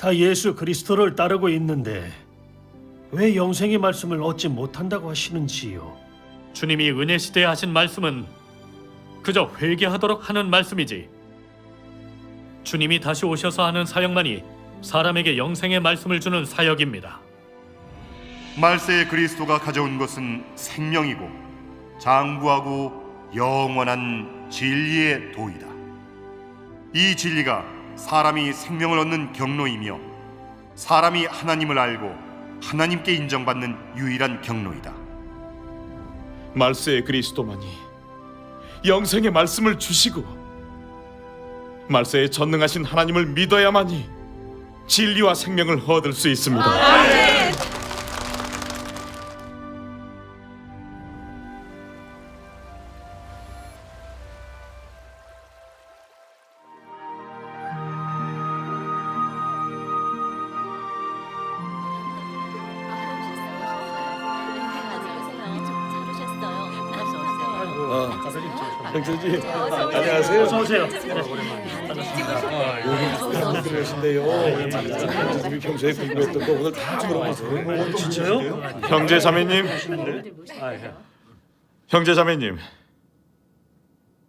다 예수 그리스도를 따르고 있는데 왜 영생의 말씀을 얻지 못한다고 하시는지요? 주님이 은혜 시대에 하신 말씀은 그저 회개하도록 하는 말씀이지. 주님이 다시 오셔서 하는 사역만이 사람에게 영생의 말씀을 주는 사역입니다. 말세의 그리스도가 가져온 것은 생명이고 장구하고 영원한 진리의 도이다. 이 진리가 사람이 생명을 얻는 경로이며 사람이 하나님을 알고 하나님께 인정받는 유일한 경로이다. 말세의 그리스도만이 영생의 말씀을 주시고 말세에 전능하신 하나님을 믿어야만이 진리와 생명을 얻을 수 있습니다. 형제님, 안녕하세요. 어서 오세요. 그러신데요. 형제님이 평소에 궁금했던 거 오늘 다 물어보세요. 진짜요? 형제 자매님, 형제 자매님,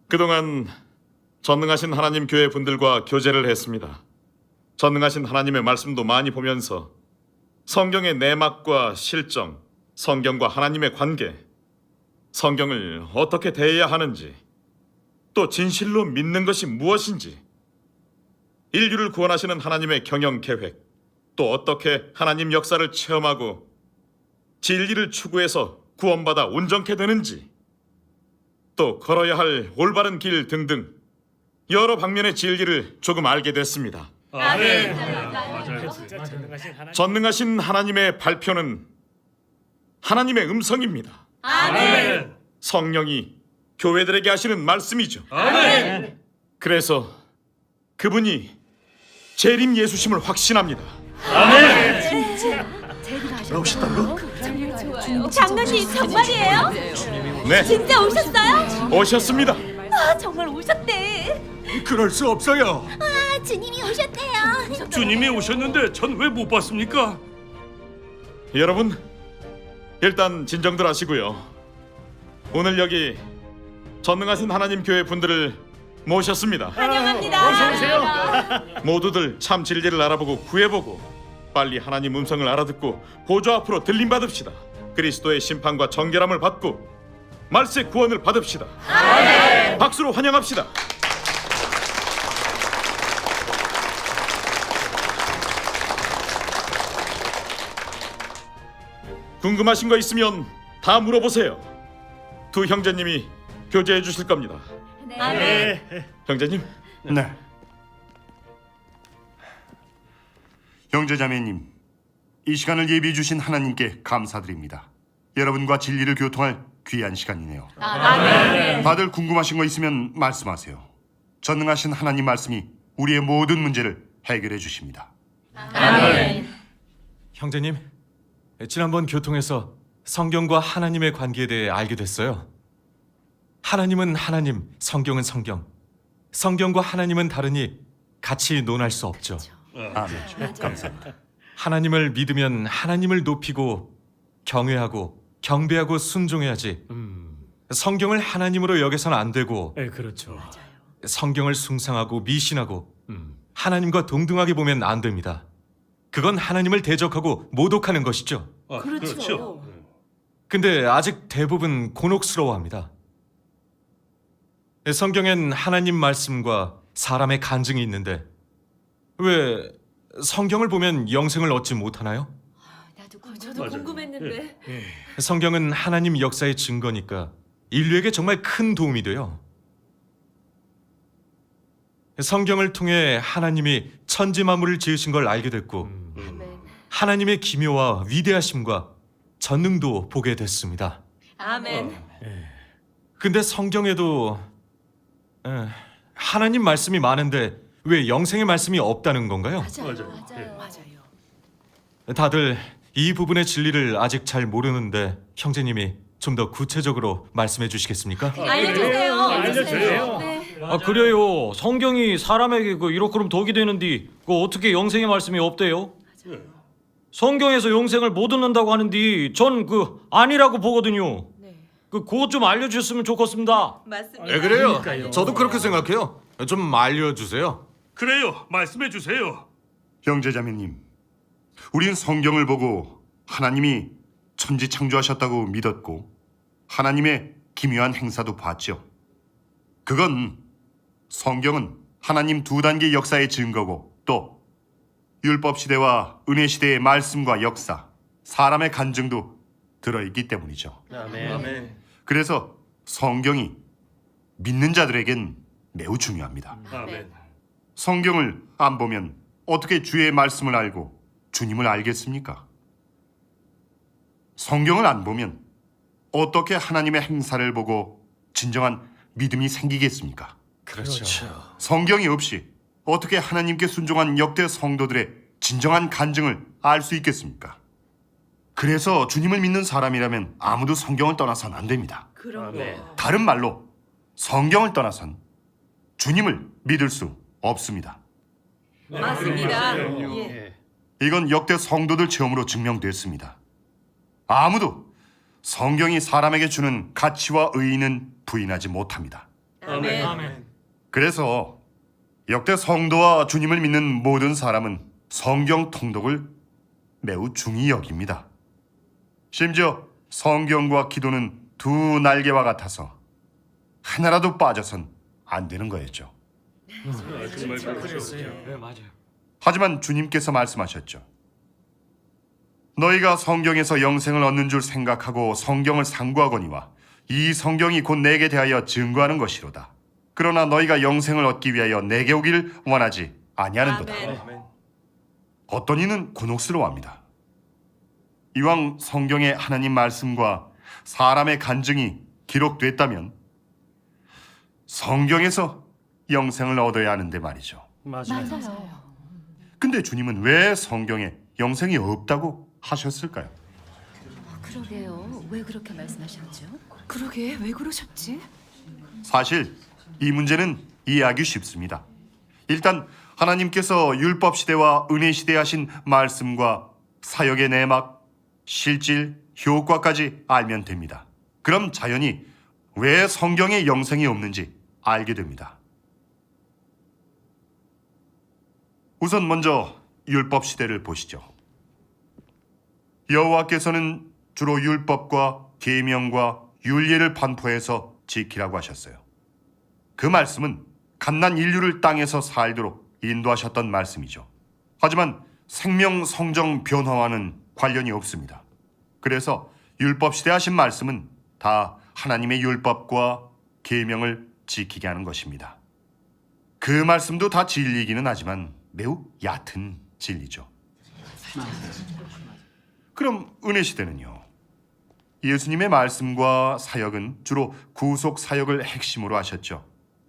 그동안 전능하신 하나님 교회 분들과 교제를 했습니다. 전능하신 하나님의 말씀도 많이 보면서 성경의 내막과 실정, 성경과 하나님의 관계, 성경을 어떻게 대해야 하는지, 또 진실로 믿는 것이 무엇인지, 인류를 구원하시는 하나님의 경영 계획, 또 어떻게 하나님 역사를 체험하고 진리를 추구해서 구원받아 온전케 되는지, 또 걸어야 할 올바른 길 등등 여러 방면의 진리를 조금 알게 됐습니다. 전능하신 하나님의 발표는 하나님의 음성입니다. 성령이 교회들에게 하시는 말씀이죠. 그래서 그분이 재림 예수심을 확신합니다. 장로님 정말이에요? 네, 진짜 오셨어요? 오셨습니다. 아 정말 오셨대. 그럴 수 없어요. 아 주님이 오셨대요. 주님이 오셨는데 전 왜 못 봤습니까? 여러분, 일단 진정들 하시고요. 오늘 여기 전능하신 하나님 교회 분들을 모셨습니다. 환영합니다. 모두들 참 진리를 알아보고 구해보고 빨리 하나님 음성을 알아듣고 보좌 앞으로 들림받읍시다. 그리스도의 심판과 정결함을 받고 말세 구원을 받읍시다. 박수로 환영합시다. 궁금하신 거 있으면 다 물어보세요. 두 형제님이 교제해 주실 겁니다. 형제님, 네. 형제자매님, 이 시간을 예비해 주신 하나님께 감사드립니다. 여러분과 진리를 교통할 귀한 시간이네요. 다들 궁금하신 거 있으면 말씀하세요. 전능하신 하나님 말씀이 우리의 모든 문제를 해결해 주십니다. 형제님, 지난번 교통에서 성경과 하나님의 관계에 대해 알게 됐어요. 하나님은 하나님, 성경은 성경. 성경과 하나님은 다르니 같이 논할 수 없죠. 아멘. 감사합니다. 하나님을 믿으면 하나님을 높이고 경외하고 경배하고 순종해야지. 성경을 하나님으로 여겨서는 안 되고 네, 그렇죠. 성경을 숭상하고 미신하고 하나님과 동등하게 보면 안 됩니다. 그건 하나님을 대적하고 모독하는 것이죠. 그렇죠. 근데 아직 대부분 곤혹스러워합니다. 성경엔 하나님 말씀과 사람의 간증이 있는데 왜 성경을 보면 영생을 얻지 못하나요? 저도 궁금했는데. 성경은 하나님 역사의 증거니까 인류에게 정말 큰 도움이 돼요. 성경을 통해 하나님이 천지 만물을 지으신 걸 알게 됐고 하나님의 기묘와 위대하심과 전능도 보게 됐습니다. 아멘. 근데 성경에도 하나님 말씀이 많은데 왜 영생의 말씀이 없다는 건가요? 맞아요. 다들 이 부분의 진리를 아직 잘 모르는데 형제님이 좀 더 구체적으로 말씀해 주시겠습니까? 알려주세요. 알려주세요. 네. 아 그래요. 성경이 사람에게 그 이렇게럼 독이 되는디 그 어떻게 영생의 말씀이 없대요? 성경에서 영생을 못 얻는다고 하는디 전 그 아니라고 보거든요. 네. 그것 좀 알려주셨으면 좋겠습니다. 맞습니다. 네, 그래요. 저도 그렇게 생각해요. 좀 알려주세요. 그래요. 말씀해 주세요. 형제자매님, 우린 성경을 보고 하나님이 천지 창조하셨다고 믿었고 하나님의 기묘한 행사도 봤죠. 그건 성경은 하나님 두 단계 역사의 증거고 또 율법 시대와 은혜 시대의 말씀과 역사, 사람의 간증도 들어있기 때문이죠. 아멘. 그래서 성경이 믿는 자들에겐 매우 중요합니다. 아멘. 성경을 안 보면 어떻게 주의 말씀을 알고 주님을 알겠습니까? 성경을 안 보면 어떻게 하나님의 행사를 보고 진정한 믿음이 생기겠습니까? 그렇죠. 성경이 없이 어떻게 하나님께 순종한 역대 성도들의 진정한 간증을 알 수 있겠습니까? 그래서 주님을 믿는 사람이라면 아무도 성경을 떠나서는 안 됩니다. 그런 아멘. 거. 다른 말로 성경을 떠나선 주님을 믿을 수 없습니다. 맞습니다. 예. 예. 이건 역대 성도들 체험으로 증명됐습니다. 아무도 성경이 사람에게 주는 가치와 의의는 부인하지 못합니다. 아멘. 그래서 역대 성도와 주님을 믿는 모든 사람은 성경 통독을 매우 중히 여깁니다. 심지어 성경과 기도는 두 날개와 같아서 하나라도 빠져선 안 되는 거였죠. 네 맞아요. 하지만 주님께서 말씀하셨죠. 너희가 성경에서 영생을 얻는 줄 생각하고 성경을 상고하거니와 이 성경이 곧 내게 대하여 증거하는 것이로다. 그러나 너희가 영생을 얻기 위하여 내게 오기를 원하지 아니하는도다. 아멘. 어떤 이는 곤혹스러워합니다. 이왕 성경의 하나님 말씀과 사람의 간증이 기록됐다면 성경에서 영생을 얻어야 하는데 말이죠. 맞아요. 근데 주님은 왜 성경에 영생이 없다고 하셨을까요? 그러게요. 왜 그렇게 말씀하셨죠? 그러게 왜 그러셨지? 사실 이 문제는 이해하기 쉽습니다. 일단 하나님께서 율법 시대와 은혜 시대에 하신 말씀과 사역의 내막, 실질, 효과까지 알면 됩니다. 그럼 자연히 왜 성경에 영생이 없는지 알게 됩니다. 우선 먼저 율법 시대를 보시죠. 여호와께서는 주로 율법과 계명과 율례를 판포해서 지키라고 하셨어요. 그 말씀은 갓난 인류를 땅에서 살도록 인도하셨던 말씀이죠. 하지만 생명 성정 변화와는 관련이 없습니다. 그래서 율법 시대 하신 말씀은 다 하나님의 율법과 계명을 지키게 하는 것입니다. 그 말씀도 다 진리이기는 하지만 매우 얕은 진리죠. 그럼 은혜 시대는요? 예수님의 말씀과 사역은 주로 구속 사역을 핵심으로 하셨죠.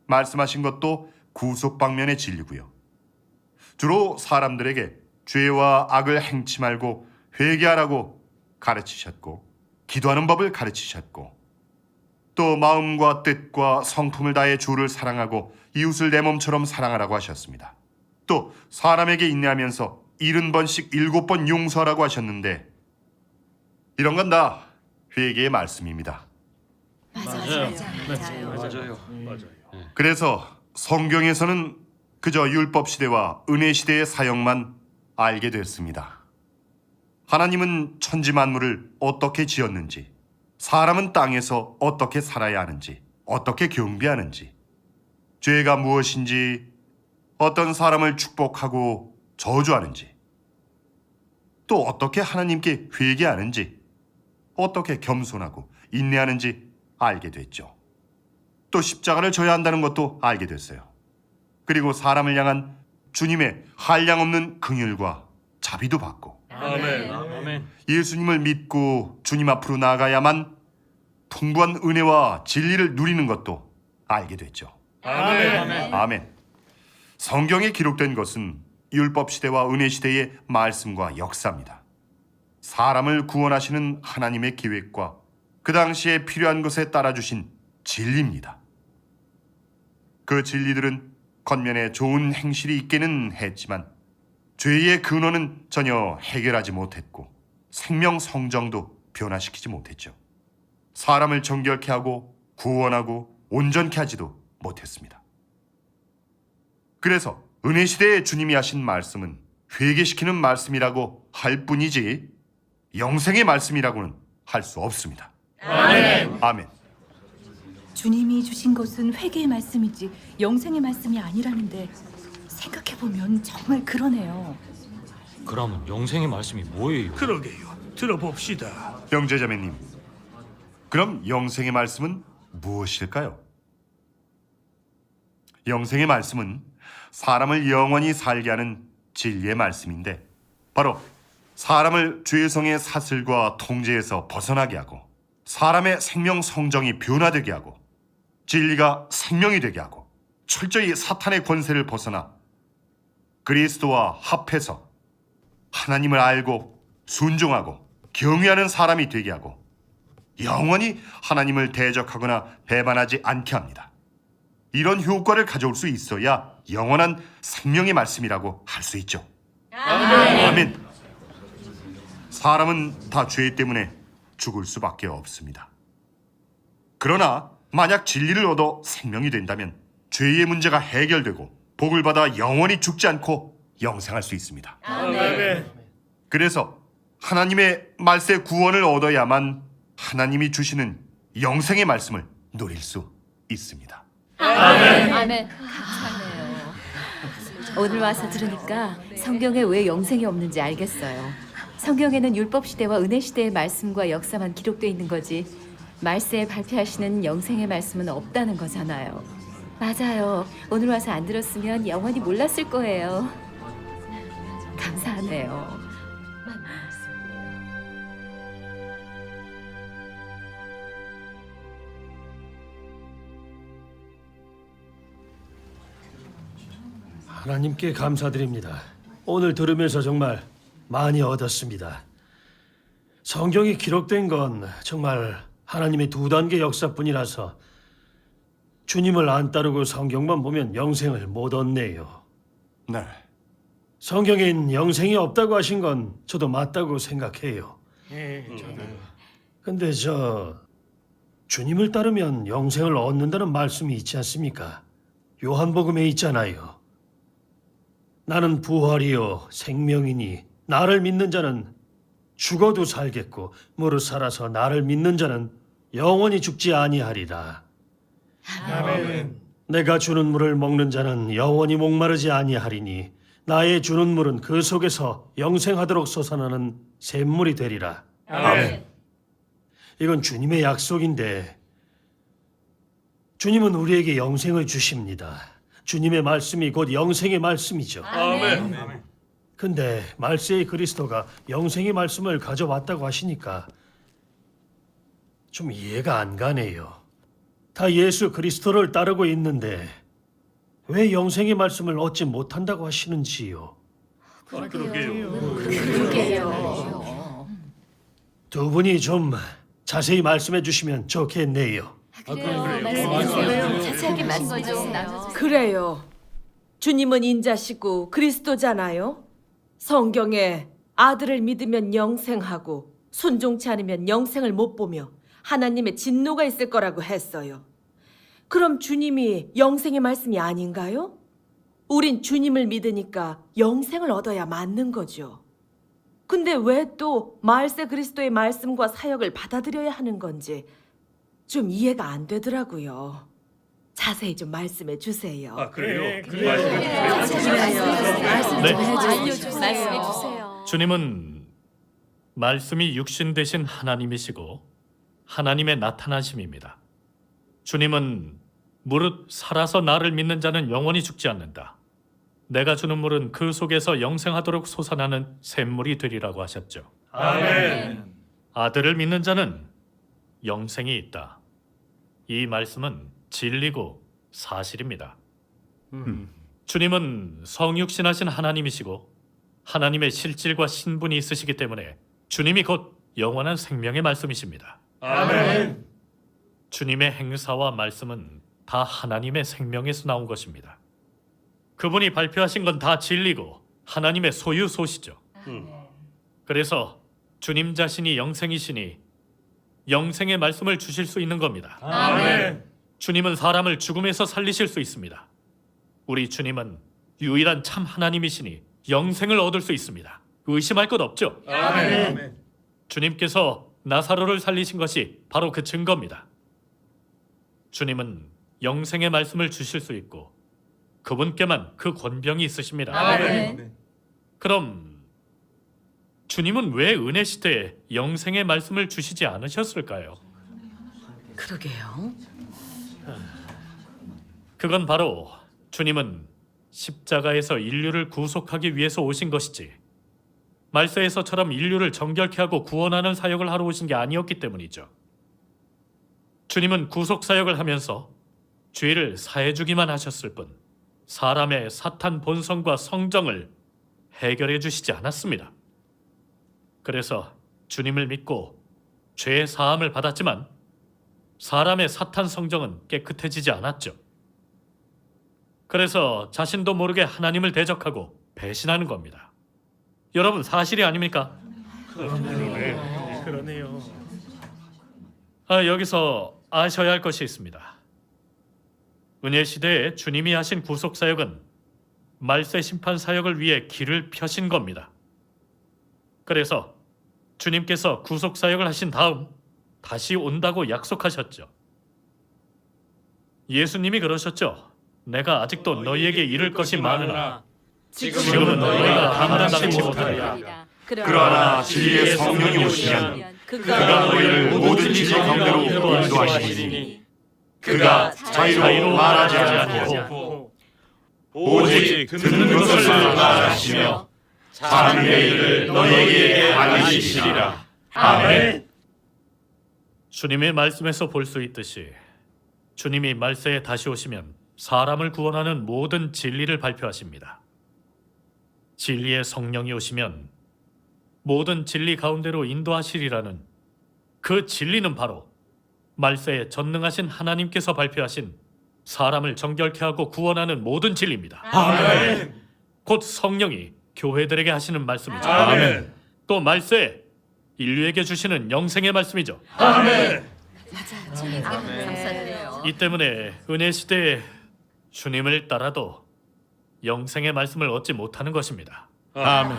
말씀하신 것도 구속 방면의 진리고요. 주로 사람들에게 죄와 악을 행치 말고 회개하라고 가르치셨고 기도하는 법을 가르치셨고 또 마음과 뜻과 성품을 다해 주를 사랑하고 이웃을 내 몸처럼 사랑하라고 하셨습니다. 또 사람에게 인내하면서 70번씩 7번 용서하라고 하셨는데 이런 건 다 회개의 말씀입니다. 맞아요. 그래서 성경에서는 그저 율법 시대와 은혜 시대의 사역만 알게 됐습니다. 하나님은 천지 만물을 어떻게 지었는지, 사람은 땅에서 어떻게 살아야 하는지, 어떻게 경배하는지, 죄가 무엇인지, 어떤 사람을 축복하고 저주하는지, 또 어떻게 하나님께 회개하는지, 어떻게 겸손하고 인내하는지 알게 됐죠. 또 십자가를 져야 한다는 것도 알게 됐어요. 그리고 사람을 향한 주님의 한량없는 긍휼과 자비도 받고 아멘. 예수님을 믿고 주님 앞으로 나아가야만 풍부한 은혜와 진리를 누리는 것도 알게 됐죠. 아멘. 성경에 기록된 것은 율법 시대와 은혜 시대의 말씀과 역사입니다. 사람을 구원하시는 하나님의 계획과 그 당시에 필요한 것에 따라 주신 진리입니다. 그 진리들은 겉면에 좋은 행실이 있기는 했지만 죄의 근원은 전혀 해결하지 못했고 생명 성정도 변화시키지 못했죠. 사람을 정결케 하고 구원하고 온전케 하지도 못했습니다. 그래서 은혜 시대에 주님이 하신 말씀은 회개시키는 말씀이라고 할 뿐이지 영생의 말씀이라고는 할 수 없습니다. 아멘. 아멘. 주님이 주신 것은 회개의 말씀이지 영생의 말씀이 아니라는데 생각해보면 정말 그러네요. 그러면 영생의 말씀이 뭐예요? 그러게요. 들어봅시다. 형제자매님, 그럼 영생의 말씀은 무엇일까요? 영생의 말씀은 사람을 영원히 살게 하는 진리의 말씀인데 바로 사람을 죄성의 사슬과 통제에서 벗어나게 하고 사람의 생명 성정이 변화되게 하고 진리가 생명이 되게 하고 철저히 사탄의 권세를 벗어나 그리스도와 합해서 하나님을 알고 순종하고 경외하는 사람이 되게 하고 영원히 하나님을 대적하거나 배반하지 않게 합니다. 이런 효과를 가져올 수 있어야 영원한 생명의 말씀이라고 할 수 있죠. 아멘. 사람은 다 죄 때문에 죽을 수밖에 없습니다. 그러나 만약 진리를 얻어 생명이 된다면 죄의 문제가 해결되고 복을 받아 영원히 죽지 않고 영생할 수 있습니다. 아멘. 그래서 하나님의 말세 구원을 얻어야만 하나님이 주시는 영생의 말씀을 누릴 수 있습니다. 아멘. 감사해요. 오늘 와서 들으니까 성경에 왜 영생이 없는지 알겠어요. 성경에는 율법 시대와 은혜 시대의 말씀과 역사만 기록되어 있는 거지 말세에 발표하시는 영생의 말씀은 없다는 거잖아요. 맞아요. 오늘 와서 안 들었으면 영원히 몰랐을 거예요. 감사하네요. 하나님께 감사드립니다. 오늘 들으면서 정말 많이 얻었습니다. 성경이 기록된 건 정말 하나님의 두 단계 역사뿐이라서 주님을 안 따르고 성경만 보면 영생을 못 얻네요. 네. 성경엔 영생이 없다고 하신 건 저도 맞다고 생각해요. 근데 주님을 따르면 영생을 얻는다는 말씀이 있지 않습니까? 요한복음에 있잖아요. 나는 부활이요 생명이니 나를 믿는 자는 죽어도 살겠고 무릇 살아서 나를 믿는 자는 영원히 죽지 아니하리라. 아멘. 내가 주는 물을 먹는 자는 영원히 목마르지 아니하리니 나의 주는 물은 그 속에서 영생하도록 솟아나는 샘물이 되리라. 아멘. 이건 주님의 약속인데 주님은 우리에게 영생을 주십니다. 주님의 말씀이 곧 영생의 말씀이죠. 아멘. 근데 말세의 그리스도가 영생의 말씀을 가져왔다고 하시니까 좀 이해가 안 가네요. 다 예수 그리스도를 따르고 있는데 왜 영생의 말씀을 얻지 못한다고 하시는지요? 그러게요. 두 분이 좀 자세히 말씀해 주시면 좋겠네요. 자세하게 말씀해 주세요. 그래요. 주님은 인자시고 그리스도잖아요. 성경에 아들을 믿으면 영생하고 순종치 않으면 영생을 못 보며 하나님의 진노가 있을 거라고 했어요. 그럼 주님이 영생의 말씀이 아닌가요? 우린 주님을 믿으니까 영생을 얻어야 맞는 거죠. 근데 왜 또 말세 그리스도의 말씀과 사역을 받아들여야 하는 건지 좀 이해가 안 되더라고요. 자세히 좀 말씀해 주세요. 네. 말씀해 주세요. 주님은 말씀이 육신 되신 하나님이시고 하나님의 나타나심입니다. 주님은 무릇 살아서 나를 믿는 자는 영원히 죽지 않는다. 내가 주는 물은 그 속에서 영생하도록 솟아나는 샘물이 되리라고 하셨죠. 아멘. 아들을 믿는 자는 영생이 있다. 이 말씀은 진리고 사실입니다. 주님은 성육신하신 하나님이시고 하나님의 실질과 신분이 있으시기 때문에 주님이 곧 영원한 생명의 말씀이십니다. 아멘. 주님의 행사와 말씀은 다 하나님의 생명에서 나온 것입니다. 그분이 발표하신 건 다 진리고 하나님의 소유 소시죠. 그래서 주님 자신이 영생이시니 영생의 말씀을 주실 수 있는 겁니다. 주님은 사람을 죽음에서 살리실 수 있습니다. 우리 주님은 유일한 참 하나님이시니 영생을 얻을 수 있습니다. 의심할 것 없죠? 주님께서 나사로를 살리신 것이 바로 그 증거입니다. 주님은 영생의 말씀을 주실 수 있고 그분께만 그 권병이 있으십니다. 그럼 주님은 왜 은혜 시대에 영생의 말씀을 주시지 않으셨을까요? 그러게요. 그건 바로 주님은 십자가에서 인류를 구속하기 위해서 오신 것이지 말세에서처럼 인류를 정결케 하고 구원하는 사역을 하러 오신 게 아니었기 때문이죠. 주님은 구속 사역을 하면서 죄를 사해 주기만 하셨을 뿐 사람의 사탄 본성과 성정을 해결해 주시지 않았습니다. 그래서 주님을 믿고 죄의 사함을 받았지만 사람의 사탄 성정은 깨끗해지지 않았죠. 그래서 자신도 모르게 하나님을 대적하고 배신하는 겁니다. 여러분 사실이 아닙니까? 그러네요. 여기서 아셔야 할 것이 있습니다. 은혜 시대에 주님이 하신 구속 사역은 말세 심판 사역을 위해 길을 펴신 겁니다. 그래서 주님께서 구속 사역을 하신 다음 다시 온다고 약속하셨죠. 예수님이 그러셨죠. 내가 아직도 너희에게 이를 것이 많으나 지금은 너희가 감당하지 못하리라. 그러나 진리의 성령이 오시면 그가 너희를 모든 진리 가운데로 인도하시니 그가 자유로 말하지 않고 오직 듣는 것을 말하시며 하나님의 일을 너희에게 알리시리라. 아멘. 주님의 말씀에서 볼 수 있듯이 주님이 말세에 다시 오시면 사람을 구원하는 모든 진리를 발표하십니다. 진리의 성령이 오시면 모든 진리 가운데로 인도하시리라는 그 진리는 바로 말세에 전능하신 하나님께서 발표하신 사람을 정결케 하고 구원하는 모든 진리입니다. 아멘. 곧 성령이 교회들에게 하시는 말씀이죠. 아멘. 또 말세에 인류에게 주시는 영생의 말씀이죠. 아멘. 이 때문에 은혜 시대에 주님을 따라도 영생의 말씀을 얻지 못하는 것입니다. 아멘.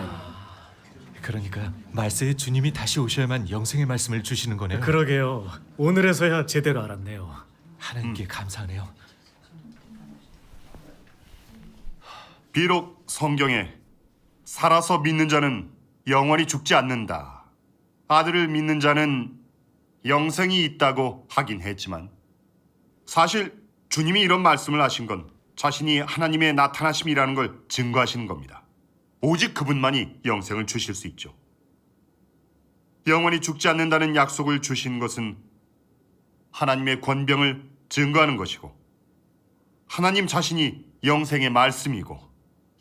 그러니까 말세에 주님이 다시 오셔야만 영생의 말씀을 주시는 거네요. 그러게요. 오늘에서야 제대로 알았네요. 하나님께 감사하네요. 비록 성경에 살아서 믿는 자는 영원히 죽지 않는다, 아들을 믿는 자는 영생이 있다고 하긴 했지만 사실 주님이 이런 말씀을 하신 건 자신이 하나님의 나타나심이라는 걸 증거하시는 겁니다. 오직 그분만이 영생을 주실 수 있죠. 영원히 죽지 않는다는 약속을 주신 것은 하나님의 권병을 증거하는 것이고 하나님 자신이 영생의 말씀이고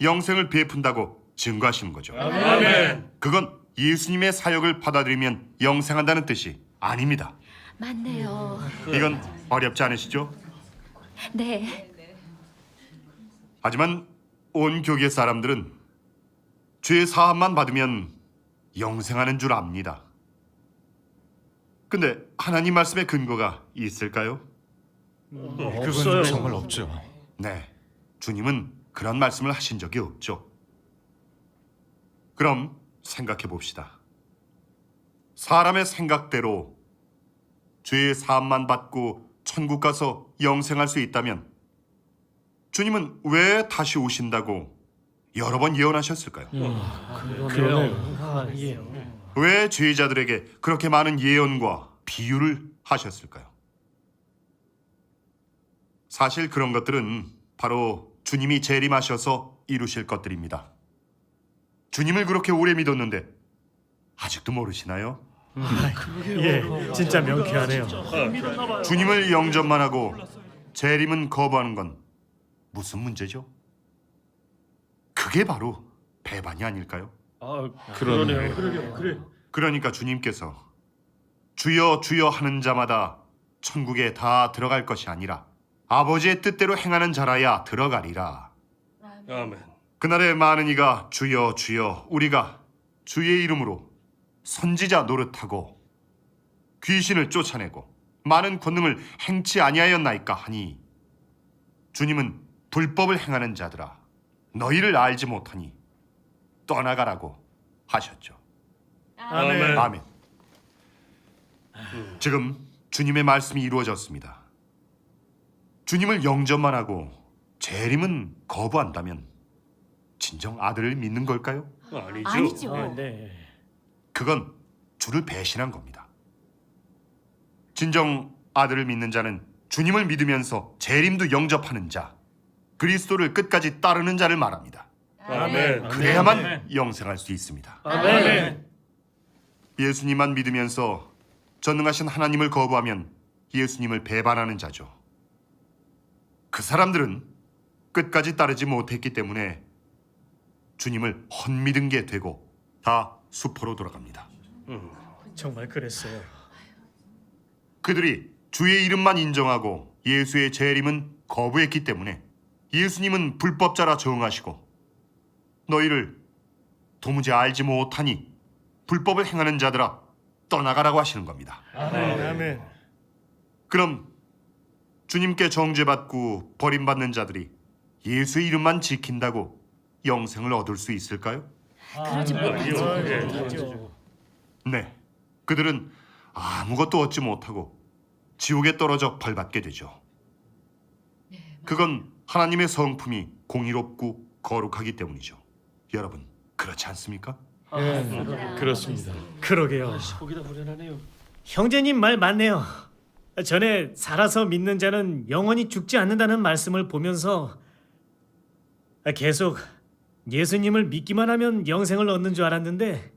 영생을 베푼다고 증거하시는 거죠. 아멘. 그건 예수님의 사역을 받아들이면 영생한다는 뜻이 아닙니다. 맞네요. 이건 어렵지 않으시죠? 네. 하지만 온 교계 사람들은 죄 사함만 받으면 영생하는 줄 압니다. 근데 하나님 말씀의 근거가 있을까요? 그건 정말 없죠. 네, 주님은 그런 말씀을 하신 적이 없죠. 그럼 생각해 봅시다. 사람의 생각대로 죄의 사함만 받고 천국 가서 영생할 수 있다면 주님은 왜 다시 오신다고 여러 번 예언하셨을까요? 그러네요. 왜 죄자들에게 그렇게 많은 예언과 비유를 하셨을까요? 사실 그런 것들은 바로 주님이 재림하셔서 이루실 것들입니다. 주님을 그렇게 오래 믿었는데 아직도 모르시나요? 예, 진짜 명쾌하네요. 주님을 영접만 하고 재림은 거부하는 건 무슨 문제죠? 그게 바로 배반이 아닐까요? 그러네요. 그러니까 주님께서 주여 주여 하는 자마다 천국에 다 들어갈 것이 아니라 아버지의 뜻대로 행하는 자라야 들어가리라. 아멘. 그날에 많은 이가 주여 주여 우리가 주의 이름으로 선지자 노릇하고 귀신을 쫓아내고 많은 권능을 행치 아니하였나이까 하니 주님은 불법을 행하는 자들아 너희를 알지 못하니 떠나가라고 하셨죠. 아멘. 아멘. 지금 주님의 말씀이 이루어졌습니다. 주님을 영접만 하고 재림은 거부한다면 진정 아들을 믿는 걸까요? 아니죠. 그건 주를 배신한 겁니다. 진정 아들을 믿는 자는 주님을 믿으면서 재림도 영접하는 자, 그리스도를 끝까지 따르는 자를 말합니다. 아멘. 그래야만 영생할 수 있습니다. 아멘. 예수님만 믿으면서 전능하신 하나님을 거부하면 예수님을 배반하는 자죠. 그 사람들은 끝까지 따르지 못했기 때문에 주님을 헛믿은 게 되고 다 수포로 돌아갑니다. 정말 그랬어요. 그들이 주의 이름만 인정하고 예수의 재림은 거부했기 때문에 예수님은 불법자라 정하시고 너희를 도무지 알지 못하니 불법을 행하는 자들아 떠나가라고 하시는 겁니다. 아멘. 그럼 주님께 정죄받고 버림받는 자들이 예수의 이름만 지킨다고 영생을 얻을 수 있을까요? 그러지 못하죠. 네, 그들은 아무것도 얻지 못하고 지옥에 떨어져 벌받게 되죠. 그건 하나님의 성품이 공의롭고 거룩하기 때문이죠. 여러분, 그렇지 않습니까? 그렇습니다. 그러게요. 보기다 불안하네요. 형제님 말 맞네요. 전에 살아서 믿는 자는 영원히 죽지 않는다는 말씀을 보면서 계속 예수님을 믿기만 하면 영생을 얻는 줄 알았는데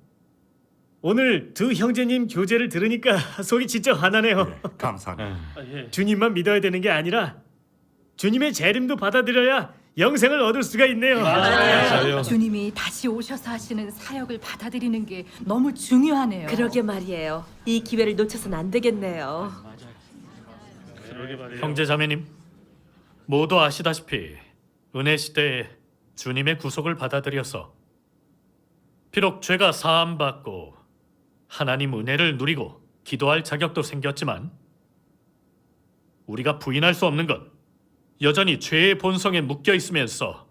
오늘 두 형제님 교제를 들으니까 속이 진짜 화나네요. 감사합니다. 아, 예. 주님만 믿어야 되는 게 아니라 주님의 재림도 받아들여야 영생을 얻을 수가 있네요. 맞아요. 주님이 다시 오셔서 하시는 사역을 받아들이는 게 너무 중요하네요. 그러게 말이에요. 이 기회를 놓쳐선 안 되겠네요. 그러게 말이에요. 형제자매님, 모두 아시다시피 은혜 시대에 주님의 구속을 받아들여서 비록 죄가 사함받고 하나님 은혜를 누리고 기도할 자격도 생겼지만 우리가 부인할 수 없는 건 여전히 죄의 본성에 묶여 있으면서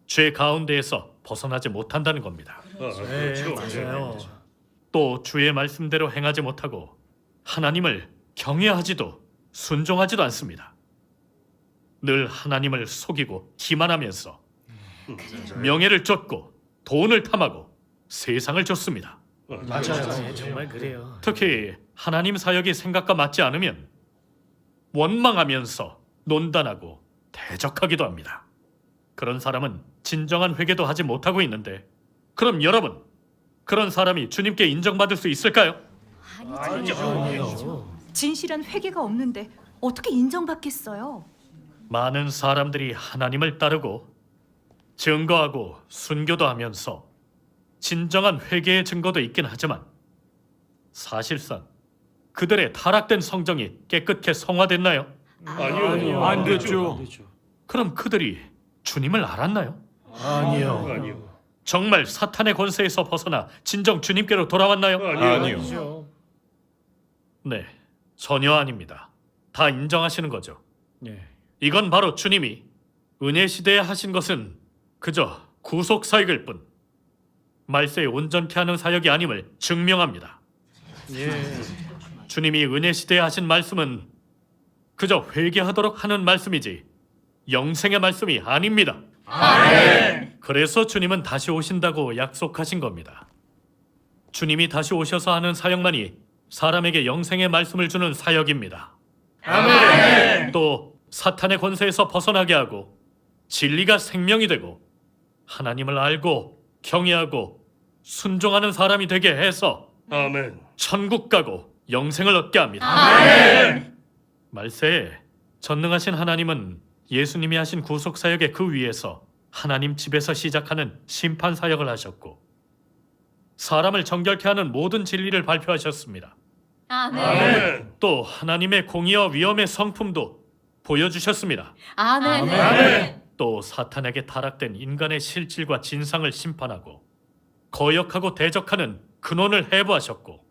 죄 가운데에서 벗어나지 못한다는 겁니다. 그렇죠. 맞아요. 또 주의 말씀대로 행하지 못하고 하나님을 경외하지도 순종하지도 않습니다. 늘 하나님을 속이고 기만하면서 명예를 쫓고 돈을 탐하고 세상을 쫓습니다. 맞아요. 정말 그래요. 특히 하나님 사역이 생각과 맞지 않으면 원망하면서 논단하고 대적하기도 합니다. 그런 사람은 진정한 회개도 하지 못하고 있는데 그럼 여러분, 그런 사람이 주님께 인정받을 수 있을까요? 아니죠. 진실한 회개가 없는데 어떻게 인정받겠어요? 많은 사람들이 하나님을 따르고 증거하고 순교도 하면서 진정한 회개의 증거도 있긴 하지만 사실상 그들의 타락된 성정이 깨끗게 성화됐나요? 아니요. 안 됐죠. 그럼 그들이 주님을 알았나요? 아니요. 정말 사탄의 권세에서 벗어나 진정 주님께로 돌아왔나요? 아니요. 네, 전혀 아닙니다. 다 인정하시는 거죠. 네. 이건 바로 주님이 은혜 시대에 하신 것은 그저 구속 사역일 뿐 말세에 온전케 하는 사역이 아님을 증명합니다. 주님이 은혜 시대에 하신 말씀은 그저 회개하도록 하는 말씀이지 영생의 말씀이 아닙니다. 그래서 주님은 다시 오신다고 약속하신 겁니다. 주님이 다시 오셔서 하는 사역만이 사람에게 영생의 말씀을 주는 사역입니다. 또 사탄의 권세에서 벗어나게 하고 진리가 생명이 되고 하나님을 알고 경외하고 순종하는 사람이 되게 해서 아멘. 천국 가고 영생을 얻게 합니다. 말세에 전능하신 하나님은 예수님이 하신 구속 사역의 그 위에서 하나님 집에서 시작하는 심판 사역을 하셨고 사람을 정결케 하는 모든 진리를 발표하셨습니다. 아멘. 또 하나님의 공의와 위엄의 성품도 보여주셨습니다. 아멘. 또 사탄에게 타락된 인간의 실질과 진상을 심판하고 거역하고 대적하는 근원을 해부하셨고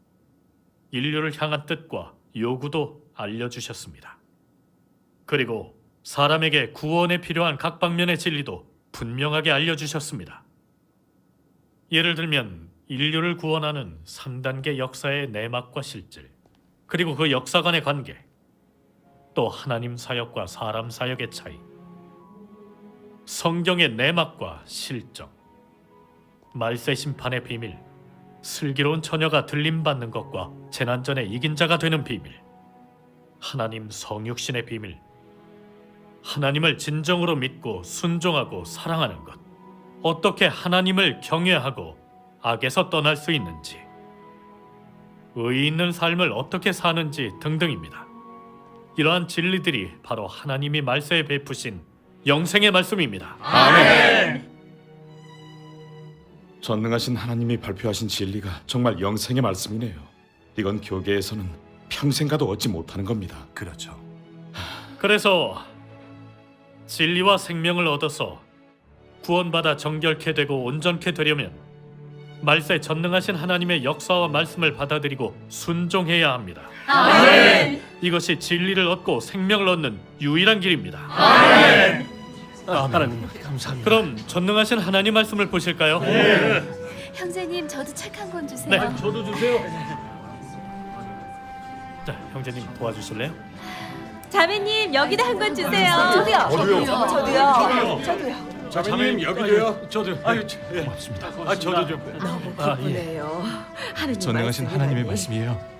인류를 향한 뜻과 요구도 알려주셨습니다. 그리고 사람에게 구원에 필요한 각 방면의 진리도 분명하게 알려주셨습니다. 예를 들면 인류를 구원하는 3단계 역사의 내막과 실질, 그리고 그 역사 간의 관계, 또 하나님 사역과 사람 사역의 차이, 성경의 내막과 실정, 말세 심판의 비밀, 슬기로운 처녀가 들림받는 것과 재난 전에 이긴 자가 되는 비밀, 하나님 성육신의 비밀, 하나님을 진정으로 믿고 순종하고 사랑하는 것, 어떻게 하나님을 경외하고 악에서 떠날 수 있는지, 의의 있는 삶을 어떻게 사는지 등등입니다. 이러한 진리들이 바로 하나님이 말세에 베푸신 영생의 말씀입니다. 전능하신 하나님이 발표하신 진리가 정말 영생의 말씀이네요. 이건 교계에서는 평생 가도 얻지 못하는 겁니다. 그렇죠. 그래서 진리와 생명을 얻어서 구원받아 정결케 되고 온전케 되려면 말세 전능하신 하나님의 역사와 말씀을 받아들이고 순종해야 합니다. 이것이 진리를 얻고 생명을 얻는 유일한 길입니다. 하나님 감사합니다. 그럼 전능하신 하나님 말씀을 보실까요? 형제님, 저도 책 한 권 주세요. 네, 저도 주세요. 자, 형제님 도와주실래요? 자매님 여기다 한 권 주세요. 자매님 여기도요. 저도. 고맙습니다. 저도 좀. 너무 아, 기쁘네요. 하느님 전능하신 말씀이 하나님의 많이. 말씀이에요.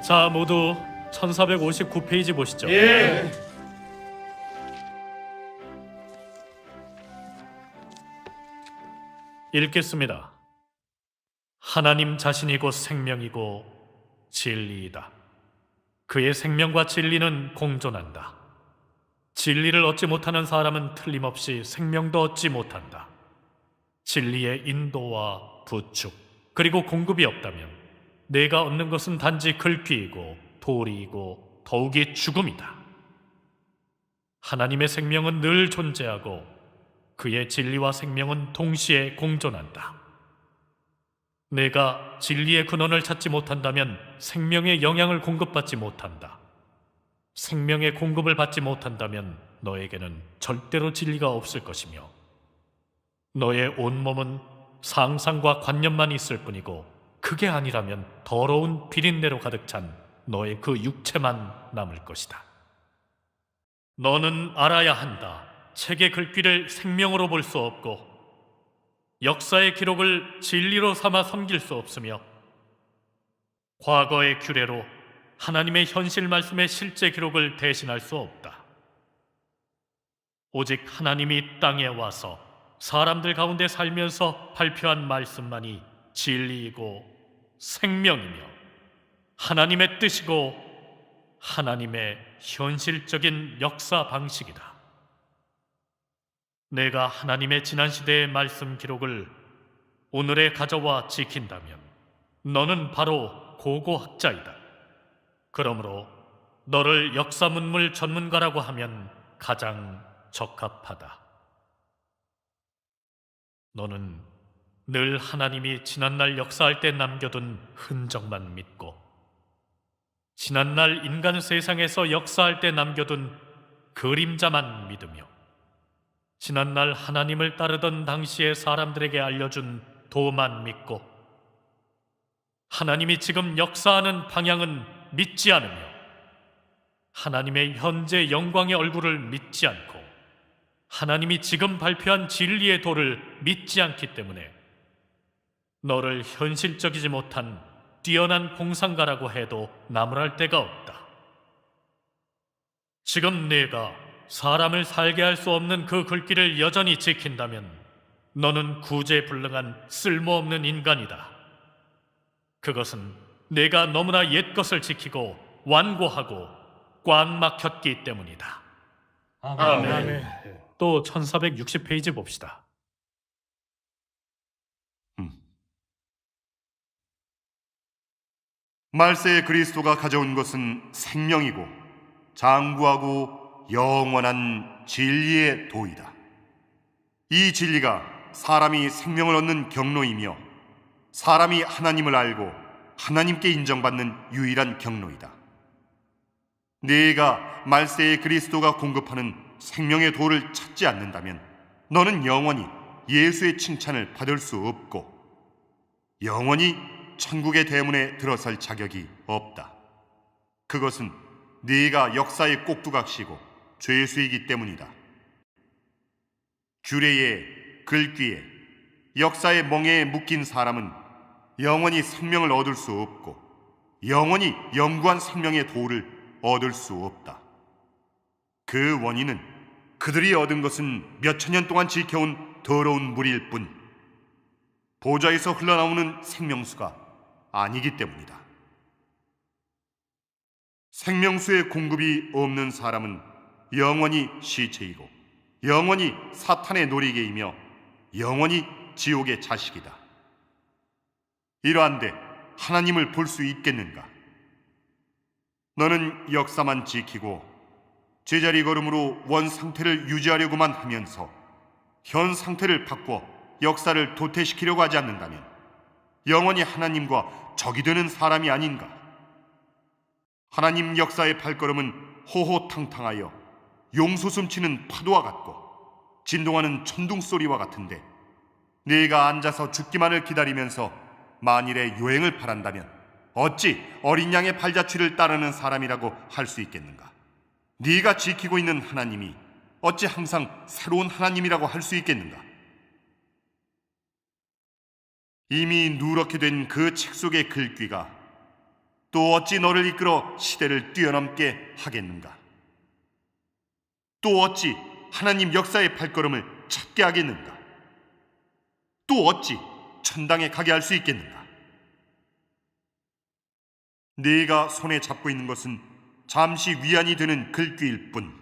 자, 모두 1459페이지 보시죠. 읽겠습니다. 하나님 자신이 곧 생명이고 진리이다. 그의 생명과 진리는 공존한다. 진리를 얻지 못하는 사람은 틀림없이 생명도 얻지 못한다. 진리의 인도와 부축, 그리고 공급이 없다면 내가 얻는 것은 단지 글귀이고 도리이고 더욱이 죽음이다. 하나님의 생명은 늘 존재하고 그의 진리와 생명은 동시에 공존한다. 내가 진리의 근원을 찾지 못한다면 생명의 영향을 공급받지 못한다. 생명의 공급을 받지 못한다면 너에게는 절대로 진리가 없을 것이며 너의 온몸은 상상과 관념만 있을 뿐이고 그게 아니라면 더러운 비린내로 가득 찬 너의 그 육체만 남을 것이다. 너는 알아야 한다. 책의 글귀를 생명으로 볼 수 없고 역사의 기록을 진리로 삼아 섬길 수 없으며 과거의 규례로 하나님의 현실 말씀의 실제 기록을 대신할 수 없다. 오직 하나님이 땅에 와서 사람들 가운데 살면서 발표한 말씀만이 진리이고 생명이며 하나님의 뜻이고 하나님의 현실적인 역사 방식이다. 내가 하나님의 지난 시대의 말씀 기록을 오늘에 가져와 지킨다면 너는 바로 고고학자이다. 그러므로 너를 역사문물 전문가라고 하면 가장 적합하다. 너는 늘 하나님이 지난날 역사할 때 남겨둔 흔적만 믿고 지난날 인간 세상에서 역사할 때 남겨둔 그림자만 믿으며 지난날 하나님을 따르던 당시의 사람들에게 알려준 도만 믿고 하나님이 지금 역사하는 방향은 믿지 않으며 하나님의 현재 영광의 얼굴을 믿지 않고 하나님이 지금 발표한 진리의 도를 믿지 않기 때문에 너를 현실적이지 못한 뛰어난 공상가라고 해도 나무랄 데가 없다. 지금 네가 사람을 살게 할 수 없는 그 글귀를 여전히 지킨다면 너는 구제불능한 쓸모없는 인간이다. 그것은 내가 너무나 옛 것을 지키고 완고하고 꽉 막혔기 때문이다. 아멘. 또 1460페이지 봅시다. 말세의 그리스도가 가져온 것은 생명이고 장구하고 영원한 진리의 도이다. 이 진리가 사람이 생명을 얻는 경로이며 사람이 하나님을 알고 하나님께 인정받는 유일한 경로이다. 네가 말세의 그리스도가 공급하는 생명의 도를 찾지 않는다면 너는 영원히 예수의 칭찬을 받을 수 없고 영원히 천국의 대문에 들어설 자격이 없다. 그것은 네가 역사의 꼭두각시고 죄수이기 때문이다. 규례에 글귀에 역사의 멍에에 묶인 사람은 영원히 생명을 얻을 수 없고 영원히 영구한 생명의 도를 얻을 수 없다. 그 원인은 그들이 얻은 것은 몇천 년 동안 지켜온 더러운 물일 뿐 보좌에서 흘러나오는 생명수가 아니기 때문이다. 생명수의 공급이 없는 사람은 영원히 시체이고 영원히 사탄의 놀이개이며 영원히 지옥의 자식이다. 이러한데 하나님을 볼 수 있겠는가? 너는 역사만 지키고 제자리 걸음으로 원 상태를 유지하려고만 하면서 현 상태를 바꿔 역사를 도태시키려고 하지 않는다면 영원히 하나님과 적이 되는 사람이 아닌가? 하나님 역사의 발걸음은 호호탕탕하여 용솟음치는 파도와 같고 진동하는 천둥 소리와 같은데 네가 앉아서 죽기만을 기다리면서 만일에 요행을 바란다면 어찌 어린 양의 발자취를 따르는 사람이라고 할 수 있겠는가? 네가 지키고 있는 하나님이 어찌 항상 새로운 하나님이라고 할 수 있겠는가? 이미 누렇게 된 그 책 속의 글귀가 또 어찌 너를 이끌어 시대를 뛰어넘게 하겠는가? 또 어찌 하나님 역사의 발걸음을 찾게 하겠는가? 또 어찌 천당에 가게 할 수 있겠는가? 네가 손에 잡고 있는 것은 잠시 위안이 되는 글귀일 뿐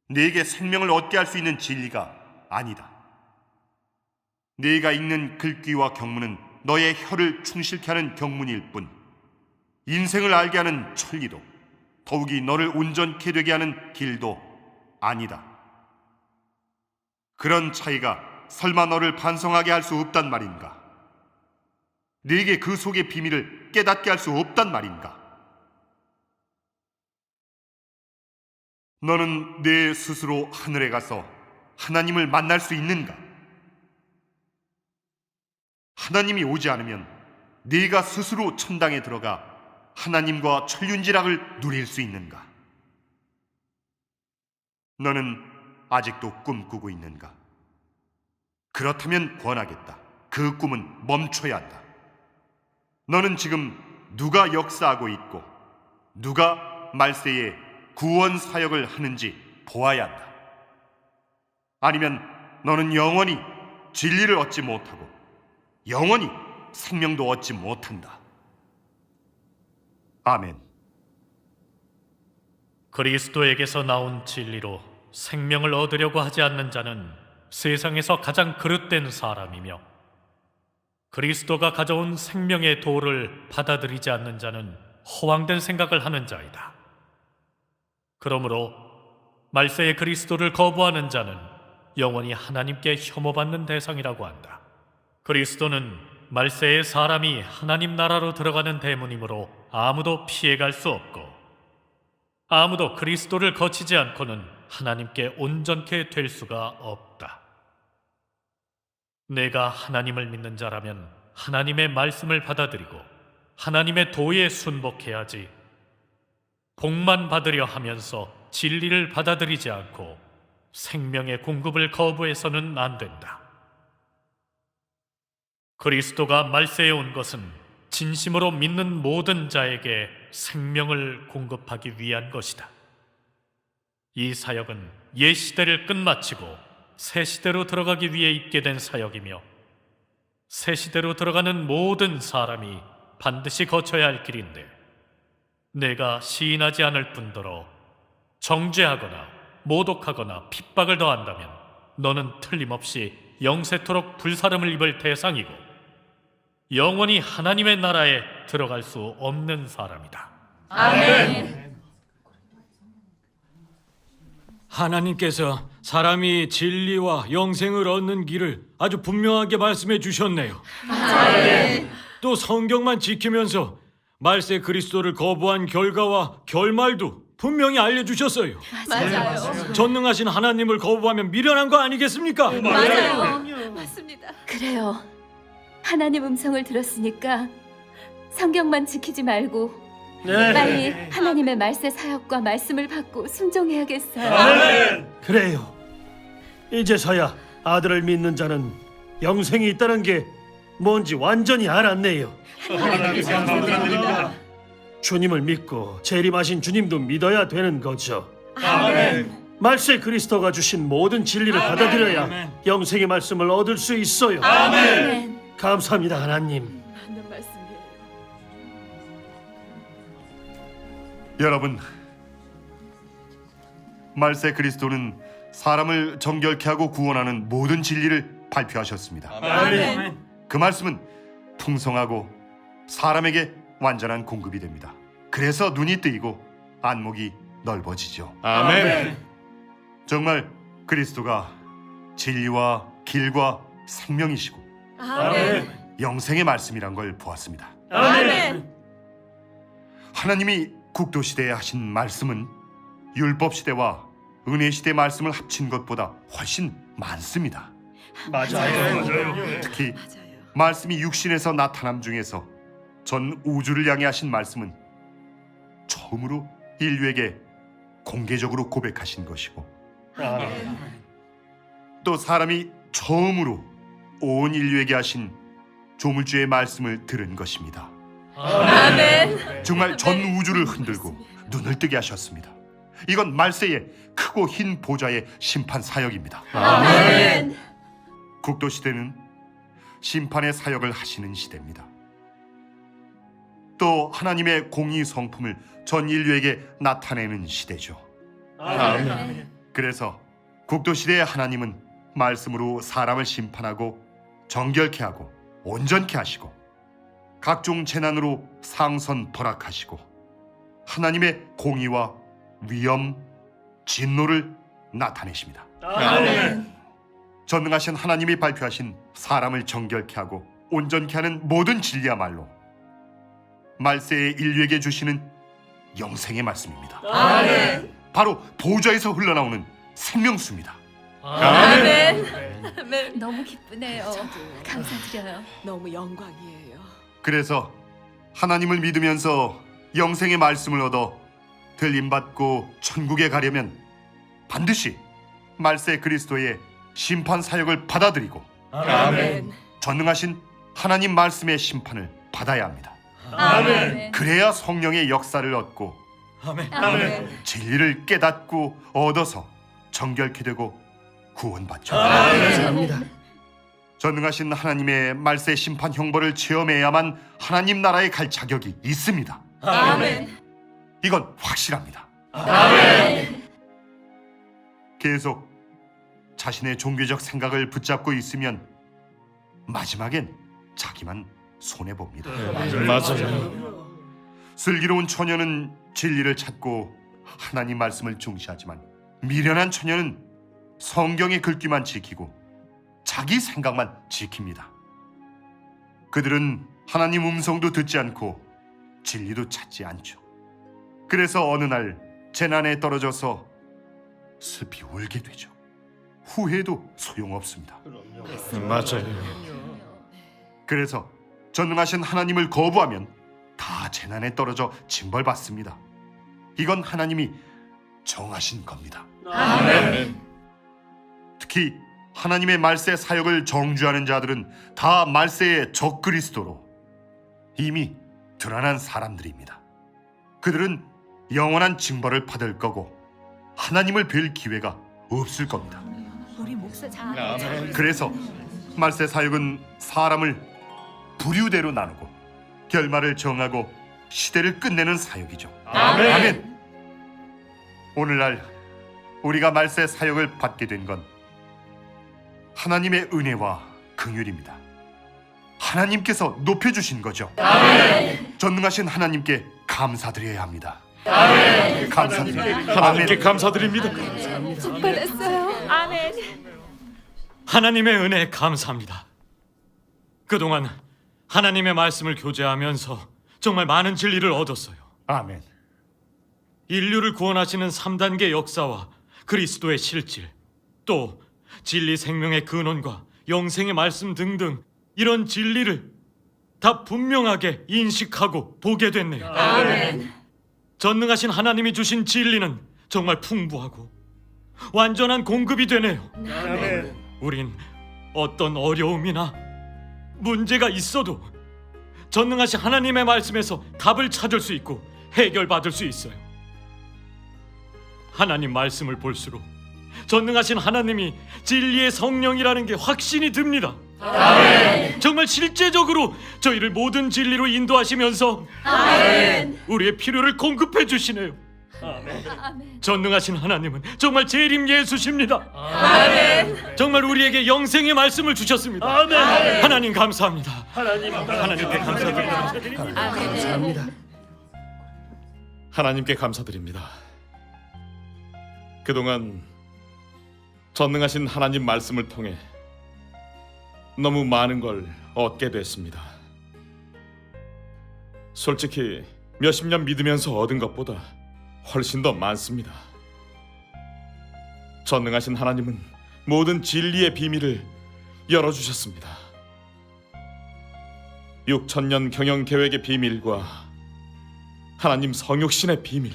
네게 생명을 얻게 할 수 있는 진리가 아니다. 네가 읽는 글귀와 경문은 너의 혀를 충실케 하는 경문일 뿐 인생을 알게 하는 천리도 더욱이 너를 온전케 되게 하는 길도 아니다. 그런 차이가 설마 너를 반성하게 할 수 없단 말인가? 네게 그 속의 비밀을 깨닫게 할 수 없단 말인가? 너는 내 스스로 하늘에 가서 하나님을 만날 수 있는가? 하나님이 오지 않으면 네가 스스로 천당에 들어가 하나님과 천륜지락을 누릴 수 있는가? 너는 아직도 꿈꾸고 있는가? 그렇다면 권하겠다. 그 꿈은 멈춰야 한다. 너는 지금 누가 역사하고 있고 누가 말세에 구원 사역을 하는지 보아야 한다. 아니면 너는 영원히 진리를 얻지 못하고 영원히 생명도 얻지 못한다. 아멘. 그리스도에게서 나온 진리로 생명을 얻으려고 하지 않는 자는 세상에서 가장 그릇된 사람이며 그리스도가 가져온 생명의 도를 받아들이지 않는 자는 허황된 생각을 하는 자이다. 그러므로 말세의 그리스도를 거부하는 자는 영원히 하나님께 혐오받는 대상이라고 한다. 그리스도는 말세의 사람이 하나님 나라로 들어가는 대문이므로 아무도 피해갈 수 없고 아무도 그리스도를 거치지 않고는 하나님께 온전케 될 수가 없다. 내가 하나님을 믿는 자라면 하나님의 말씀을 받아들이고 하나님의 도에 순복해야지 복만 받으려 하면서 진리를 받아들이지 않고 생명의 공급을 거부해서는 안 된다. 그리스도가 말세에 온 것은 진심으로 믿는 모든 자에게 생명을 공급하기 위한 것이다. 이 사역은 옛 시대를 끝마치고 새 시대로 들어가기 위해 있게 된 사역이며 새 시대로 들어가는 모든 사람이 반드시 거쳐야 할 길인데 내가 시인하지 않을 뿐더러 정죄하거나 모독하거나 핍박을 더한다면 너는 틀림없이 영세토록 불사름을 입을 대상이고 영원히 하나님의 나라에 들어갈 수 없는 사람이다. 아멘. 하나님께서 사람이 진리와 영생을 얻는 길을 아주 분명하게 말씀해 주셨네요. 또 성경만 지키면서 말세 그리스도를 거부한 결과와 결말도 분명히 알려주셨어요. 맞아요. 전능하신 하나님을 거부하면 미련한 거 아니겠습니까? 맞습니다. 그래요. 하나님 음성을 들었으니까 성경만 지키지 말고 빨리 하나님의 말세 사역과 말씀을 받고 순종해야겠어요. 그래요. 이제서야 아들을 믿는 자는 영생이 있다는 게 뭔지 완전히 알았네요. 주님을 믿고 재림하신 주님도 믿어야 되는 거죠. 말세 그리스도가 주신 모든 진리를 받아들여야 영생의 말씀을 얻을 수 있어요. 아멘. 감사합니다, 하나님. 맞는 말씀이에요. 여러분, 말세 그리스도는 사람을 정결케 하고 구원하는 모든 진리를 발표하셨습니다. 그 말씀은 풍성하고 사람에게 완전한 공급이 됩니다. 그래서 눈이 뜨이고 안목이 넓어지죠. 아멘. 정말 그리스도가 진리와 길과 생명이시고 영생의 말씀이란 걸 보았습니다. 하나님이 국도 시대에 하신 말씀은 율법 시대와 은혜 시대 말씀을 합친 것보다 훨씬 많습니다. 특히 말씀이 육신에서 나타남 중에서 전 우주를 향해 하신 말씀은 처음으로 인류에게 공개적으로 고백하신 것이고, 또 사람이 처음으로 온 인류에게 하신 조물주의 말씀을 들은 것입니다. 정말 전 우주를 흔들고 눈을 뜨게 하셨습니다. 이건 말세의 크고 흰 보좌의 심판 사역입니다. 국도 시대는 심판의 사역을 하시는 시대입니다. 또 하나님의 공의 성품을 전 인류에게 나타내는 시대죠. 그래서 국도 시대의 하나님은 말씀으로 사람을 심판하고 정결케 하고 온전케 하시고 각종 재난으로 상선 벌악하시고 하나님의 공의와 위엄, 진노를 나타내십니다. 전능하신 하나님이 발표하신 사람을 정결케 하고 온전케 하는 모든 진리야말로 말세의 인류에게 주시는 영생의 말씀입니다. 바로 보좌에서 흘러나오는 생명수입니다. 너무 기쁘네요. 감사드려요. 너무 영광이에요. 그래서 하나님을 믿으면서 영생의 말씀을 얻어 들림받고 천국에 가려면 반드시 말세 그리스도의 심판 사역을 받아들이고 전능하신 하나님 말씀의 심판을 받아야 합니다. 그래야 성령의 역사를 얻고 진리를 깨닫고 얻어서 정결케 되고 구원받죠. 감사합니다. 전능하신 하나님의 말세 심판 형벌을 체험해야만 하나님 나라에 갈 자격이 있습니다. 이건 확실합니다. 계속 자신의 종교적 생각을 붙잡고 있으면 마지막엔 자기만 손해봅니다. 맞아요. 슬기로운 처녀는 진리를 찾고 하나님 말씀을 중시하지만 미련한 처녀는 성경의 글귀만 지키고 자기 생각만 지킵니다. 그들은 하나님 음성도 듣지 않고 진리도 찾지 않죠. 그래서 어느 날 재난에 떨어져서 습이 울게 되죠. 후회도 소용없습니다. 맞아요. 그래서 전능하신 하나님을 거부하면 다 재난에 떨어져 징벌받습니다. 이건 하나님이 정하신 겁니다. 특히 하나님의 말세 사역을 정죄하는 자들은 다 말세의 적그리스도로 이미 드러난 사람들입니다. 그들은 영원한 징벌을 받을 거고 하나님을 뵐 기회가 없을 겁니다. 그래서 말세 사역은 사람을 부류대로 나누고 결말을 정하고 시대를 끝내는 사역이죠. 아멘. 오늘날 우리가 말세 사역을 받게 된 건 하나님의 은혜와 긍휼입니다. 하나님께서 높여주신 거죠. 전능하신 하나님께 감사드려야 합니다. 감사드립니다. 하나님께 감사드립니다. 복 받았어요. 아멘. 하나님의 은혜에 감사합니다. 그동안 하나님의 말씀을 교제하면서 정말 많은 진리를 얻었어요. 아멘. 인류를 구원하시는 3단계 역사와 그리스도의 실질, 또 진리 생명의 근원과 영생의 말씀 등등 이런 진리를 다 분명하게 인식하고 보게 됐네요. 아멘. 전능하신 하나님이 주신 진리는 정말 풍부하고 완전한 공급이 되네요. 우린 어떤 어려움이나 문제가 있어도 전능하신 하나님의 말씀에서 답을 찾을 수 있고 해결받을 수 있어요. 하나님 말씀을 볼수록 전능하신 하나님이 진리의 성령이라는 게 확신이 듭니다. 아멘. 정말 실제적으로 저희를 모든 진리로 인도하시면서 아멘. 우리의 필요를 공급해 주시네요. 아멘. 전능하신 하나님은 정말 재림 예수십니다. 아멘. 정말 우리에게 영생의 말씀을 주셨습니다. 아멘. 하나님 감사합니다. 하나님께 감사드립니다. 감사합니다. 하나님께 감사드립니다. 그동안 전능하신 하나님 말씀을 통해 너무 많은 걸 얻게 됐습니다. 솔직히 몇십 년 믿으면서 얻은 것보다 훨씬 더 많습니다. 전능하신 하나님은 모든 진리의 비밀을 열어주셨습니다. 6,000년 경영 계획의 비밀과 하나님 성육신의 비밀,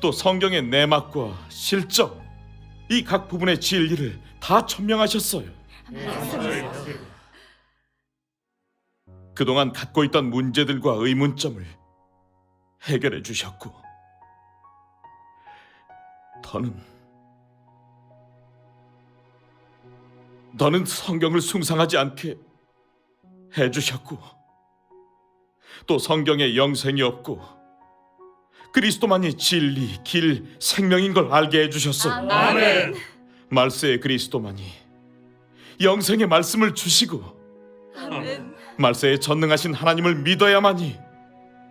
또 성경의 내막과 실적, 이 각 부분의 진리를 다 천명하셨어요. 그동안 갖고 있던 문제들과 의문점을 해결해 주셨고, 더는 성경을 숭상하지 않게 해주셨고, 또 성경에 영생이 없고 그리스도만이 진리, 길, 생명인 걸 알게 해주셨어요. 아멘. 말세의 그리스도만이 영생의 말씀을 주시고, 아멘. 말세에 전능하신 하나님을 믿어야만이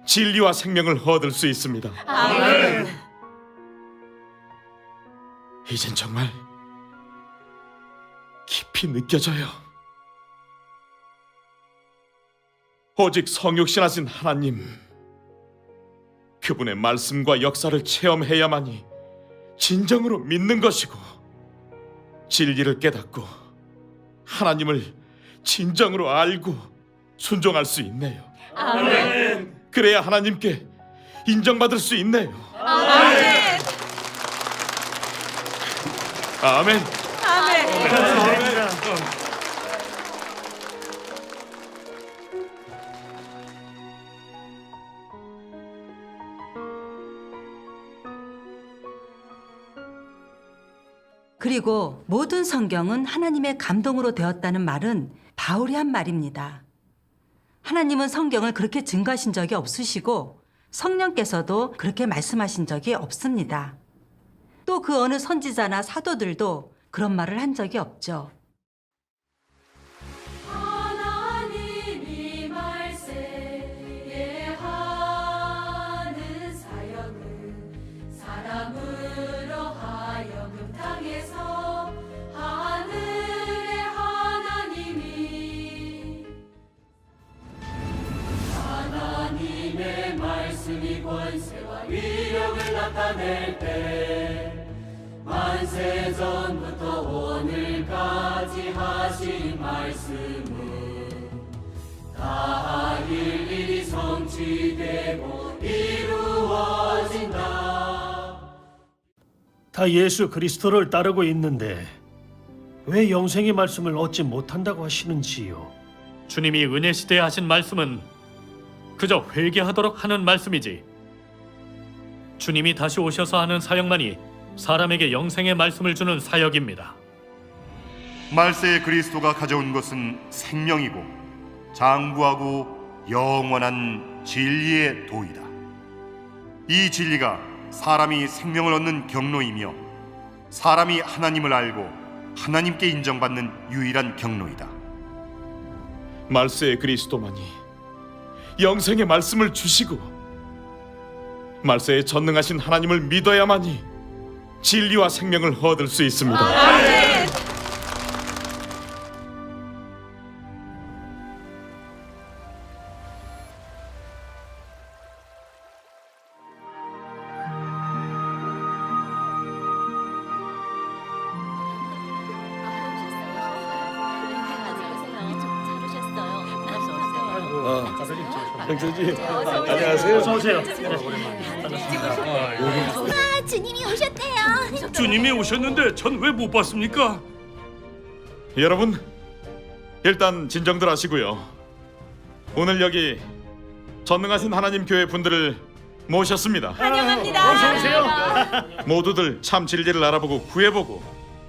진리와 생명을 얻을 수 있습니다. 아멘. 이젠 정말 깊이 느껴져요. 오직 성육신하신 하나님, 그분의 말씀과 역사를 체험해야만이 진정으로 믿는 것이고, 진리를 깨닫고 하나님을 진정으로 알고 순종할 수 있네요. 아멘. 그래야 하나님께 인정받을 수 있네요. 아멘. 아멘. 그리고 모든 성경은 하나님의 감동으로 되었다는 말은 바울이 한 말입니다. 하나님은 성경을 그렇게 증거하신 적이 없으시고 성령께서도 그렇게 말씀하신 적이 없습니다. 또 그 어느 선지자나 사도들도 그런 말을 한 적이 없죠. 하나님이 말세에 하는 사역은 사람으로 하여금 땅에서 하늘의 하나님이 하나님의 말씀이 권세와 위력을 나타낼 때 만세 전부터 오늘까지 하신 말씀은 다 일일이 성취되고 이루어진다. 다 예수 그리스도를 따르고 있는데 왜 영생의 말씀을 얻지 못한다고 하시는지요? 주님이 은혜 시대에 하신 말씀은 그저 회개하도록 하는 말씀이지, 주님이 다시 오셔서 하는 사역만이 사람에게 영생의 말씀을 주는 사역입니다. 말세의 그리스도가 가져온 것은 생명이고 장구하고 영원한 진리의 도이다. 이 진리가 사람이 생명을 얻는 경로이며 사람이 하나님을 알고 하나님께 인정받는 유일한 경로이다. 말세의 그리스도만이 영생의 말씀을 주시고 말세에 전능하신 하나님을 믿어야만이 진리와 생명을 얻을 수 있습니다. 주님이 오셨대요. 주님이 오셨는데 전 왜 못 봤습니까? 여러분, 일단 진정들 하시고요. 오늘 여기 전능하신 하나님 교회 분들을 모셨습니다. 환영합니다. 모두들 참 진리를 알아보고 구해보고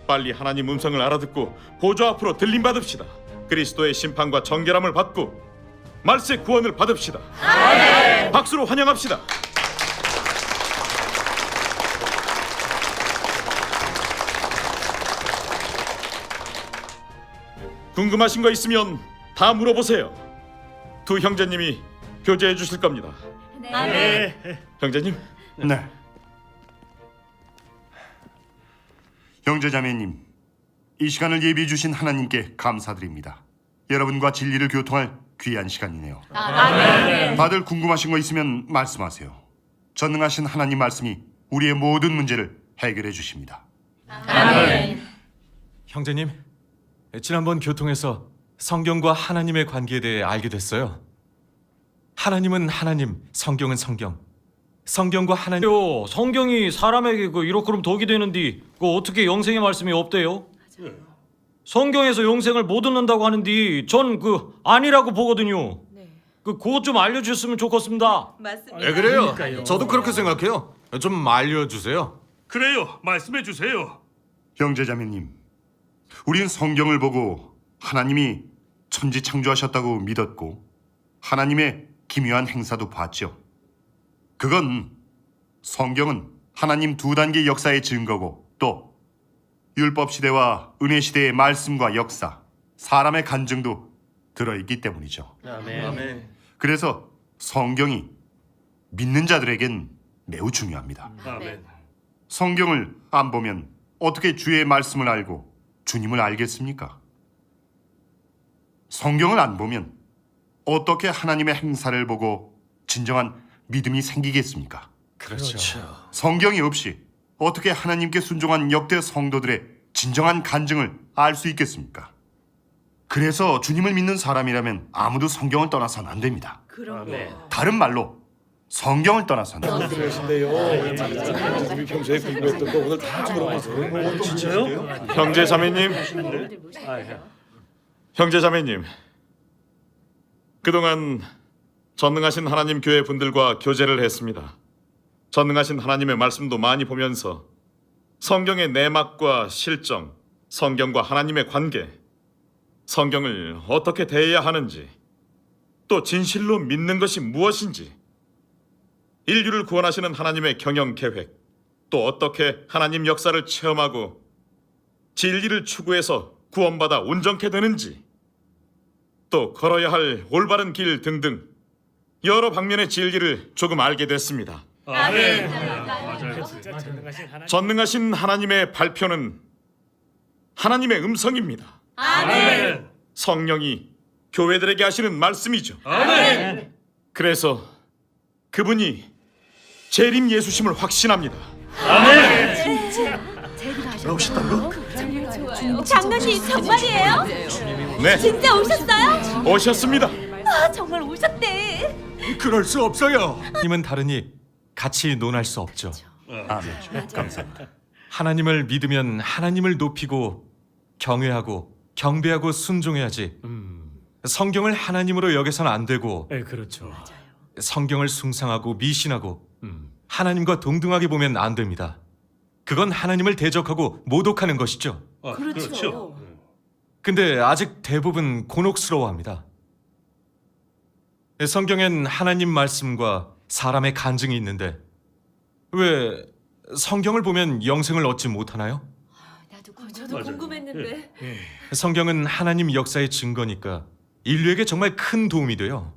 빨리 하나님 음성을 알아듣고 보좌 앞으로 들림 받읍시다. 그리스도의 심판과 정결함을 받고 말세 구원을 받읍시다. 박수로 환영합시다. 궁금하신 거 있으면 다 물어보세요. 두 형제님이 교제해 주실 겁니다. 형제님, 네. 형제자매님, 이 시간을 예비해 주신 하나님께 감사드립니다. 여러분과 진리를 교통할 귀한 시간이네요. 다들 궁금하신 거 있으면 말씀하세요. 전능하신 하나님 말씀이 우리의 모든 문제를 해결해 주십니다. 형제님, 지난번 교통에서 성경과 하나님의 관계에 대해 알게 됐어요. 하나님은 하나님, 성경은 성경. 성경과 하나님. 성경이 사람에게 이렇게 그럼 독이 되는데 어떻게 영생의 말씀이 없대요? 성경에서 영생을 못 얻는다고 하는데 전 아니라고 보거든요. 그것 좀 알려주셨으면 좋겠습니다. 맞습니다. 그래요. 저도 그렇게 생각해요. 좀 알려주세요. 그래요, 말씀해 주세요. 형제자매님, 우린 성경을 보고 하나님이 천지 창조하셨다고 믿었고 하나님의 기묘한 행사도 봤죠. 그건 성경은 하나님 두 단계 역사의 증거고 또 율법 시대와 은혜 시대의 말씀과 역사, 사람의 간증도 들어있기 때문이죠. 그래서 성경이 믿는 자들에겐 매우 중요합니다. 성경을 안 보면 어떻게 주의 말씀을 알고 주님을 알겠습니까? 성경을 안 보면 어떻게 하나님의 행사를 보고 진정한 믿음이 생기겠습니까? 그렇죠. 성경이 없이 어떻게 하나님께 순종한 역대 성도들의 진정한 간증을 알 수 있겠습니까? 그래서 주님을 믿는 사람이라면 아무도 성경을 떠나서는 안 됩니다. 다른 말로 성경을 떠나서는 안 됩니다. 형제자매님, 그동안 전능하신 하나님 교회 분들과 교제를 했습니다. 전능하신 하나님의 말씀도 많이 보면서 성경의 내막과 실정, 성경과 하나님의 관계, 성경을 어떻게 대해야 하는지, 또 진실로 믿는 것이 무엇인지, 인류를 구원하시는 하나님의 경영 계획, 또 어떻게 하나님 역사를 체험하고 진리를 추구해서 구원받아 온전케 되는지, 또 걸어야 할 올바른 길 등등 여러 방면의 진리를 조금 알게 됐습니다. 전능하신 하나님의 발표는 하나님의 음성입니다. 성령이 교회들에게 하시는 말씀이죠. 그래서 그분이 재림 예수심을 확신합니다. 장로님 정말이에요? 네, 진짜 오셨어요? 오셨습니다. 정말 오셨대. 그럴 수 없어요. 하나님은 다르니 같이 논할 수 없죠. 아멘. 감사합니다. 하나님을 믿으면 하나님을 높이고 경외하고 경배하고 순종해야지. 성경을 하나님으로 여겨서는 안 되고 그렇죠. 성경을 숭상하고 미신하고 하나님과 동등하게 보면 안 됩니다. 그건 하나님을 대적하고 모독하는 것이죠. 그렇죠. 근데 아직 대부분 곤혹스러워합니다. 성경엔 하나님 말씀과 사람의 간증이 있는데 왜 성경을 보면 영생을 얻지 못하나요? 저도 궁금했는데. 성경은 하나님 역사의 증거니까 인류에게 정말 큰 도움이 돼요.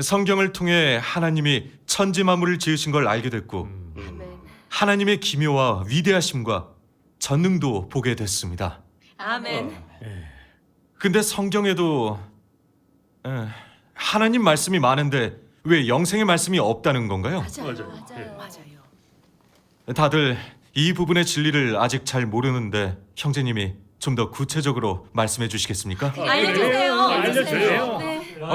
성경을 통해 하나님이 천지 만물을 지으신 걸 알게 됐고 하나님의 기묘와 위대하심과 전능도 보게 됐습니다. 아멘. 근데 성경에도 하나님 말씀이 많은데 왜 영생의 말씀이 없다는 건가요? 맞아요. 다들 이 부분의 진리를 아직 잘 모르는데 형제님이 좀 더 구체적으로 말씀해 주시겠습니까? 알려주세요. 알려주세요. 네. 그래요.